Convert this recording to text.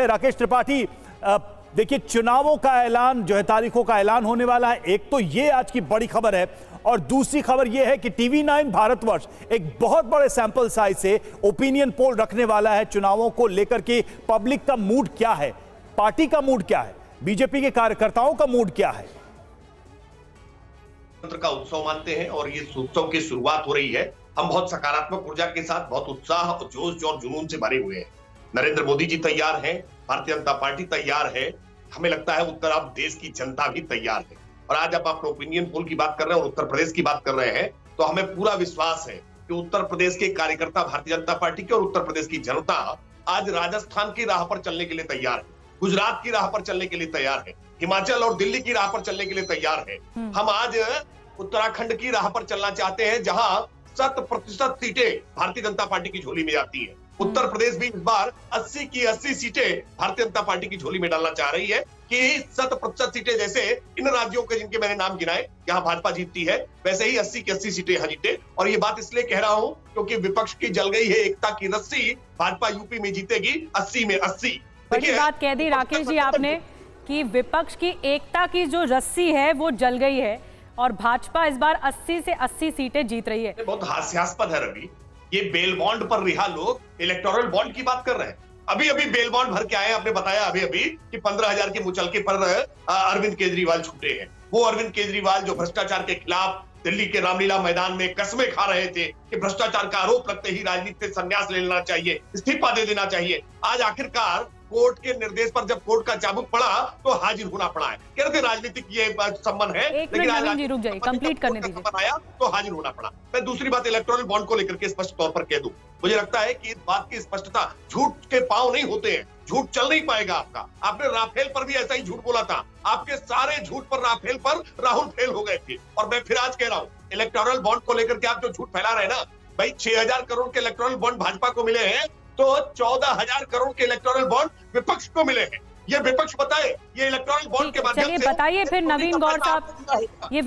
राकेश त्रिपाठी, देखिए चुनावों का ऐलान जो है, तारीखों का ऐलान होने वाला है। एक तो ये आज की बड़ी खबर है और दूसरी खबर ये है कि टीवी9 भारतवर्ष एक बहुत बड़े सैंपल साइज से ओपिनियन पोल रखने वाला है चुनावों को लेकर के। पब्लिक का मूड क्या है, पार्टी का मूड क्या है, बीजेपी के कार्यकर्ताओं का मूड क्या है? का उत्सव मानते हैं और ये उत्सव की शुरुआत हो रही है। हम बहुत सकारात्मक ऊर्जा के साथ, बहुत उत्साह और जोश और जुनून से भरे हुए हैं। नरेंद्र मोदी जी तैयार हैं, भारतीय जनता पार्टी तैयार है, हमें लगता है उत्तर अब देश की जनता भी तैयार है। और आज आप ओपिनियन पोल की बात कर रहे हैं और उत्तर प्रदेश की बात कर रहे हैं, तो हमें पूरा विश्वास है कि उत्तर प्रदेश के कार्यकर्ता, भारतीय जनता पार्टी के और उत्तर प्रदेश की जनता आज राजस्थान की राह पर चलने के लिए तैयार है, गुजरात की राह पर चलने के लिए तैयार है, हिमाचल और दिल्ली की राह पर चलने के लिए तैयार है। हम आज उत्तराखंड की राह पर चलना चाहते हैं, जहां 100% सीटें भारतीय जनता पार्टी की झोली में जाती है। उत्तर प्रदेश भी इस बार 80 की 80 सीटें भारतीय जनता पार्टी की झोली में डालना चाह रही है कि 100% सीटें जैसे इन राज्यों के जिनके मैंने नाम गिनाए यहाँ भाजपा जीतती है, वैसे ही 80 की 80 सीटें यहाँ जीते। और ये बात इसलिए कह रहा हूं क्योंकि विपक्ष की जल गई है एकता की रस्सी, भाजपा यूपी में जीतेगी 80 में 80। बड़ी बात कह दी राकेश जी आपने कि विपक्ष की एकता की जो रस्सी है वो जल गई है और भाजपा इस बार 80 से 80 सीटें जीत रही है। बहुत हास्यास्पद है रवि, ये बेल बॉन्ड पर रिहा लोग इलेक्टोरल बॉन्ड की बात कर रहे हैं। अभी अभी बेल बॉन्ड भर के आए, आपने बताया अभी अभी कि 15,000 के मुचलके पर अरविंद केजरीवाल छूटे हैं। वो अरविंद केजरीवाल जो भ्रष्टाचार के खिलाफ दिल्ली के रामलीला मैदान में कसमें खा रहे थे कि भ्रष्टाचार का आरोप लगते ही राजनीति से संन्यास ले लेना चाहिए, इस्तीफा दे देना चाहिए, आज आखिरकार कोर्ट के निर्देश पर जब कोर्ट का चाबुक पड़ा तो हाजिर होना पड़ा है। कह रहे थे राजनीतिक ये संबंध है, लेकिन आज रुक जाइए, कंप्लीट करने दीजिए। आया तो हाजिर होना पड़ा। मैं दूसरी बात इलेक्टोरल बॉन्ड को लेकर के स्पष्ट तौर पर कह दूं, मुझे लगता है कि इस बात की स्पष्टता, झूठ के पांव नहीं होते हैं, झूठ चल नहीं पाएगा आपका। आपने राफेल पर भी ऐसा ही झूठ बोला था, आपके सारे झूठ पर राफेल पर राहुल फेल हो गए थे। और मैं फिर आज कह रहा हूं, इलेक्टोरल बॉन्ड को लेकर के आप जो झूठ फैला रहे हैं ना भाई, 6,000 करोड़ के इलेक्टोरल बॉन्ड भाजपा को मिले हैं तो 14,000 करोड़ के इलेक्टोरल बॉन्ड विपक्ष को मिले हैं। ये विपक्ष बताए, ये इलेक्टोरल बॉन्ड के माध्यम से बताइए फिर नवीन गौड़ साहब, ये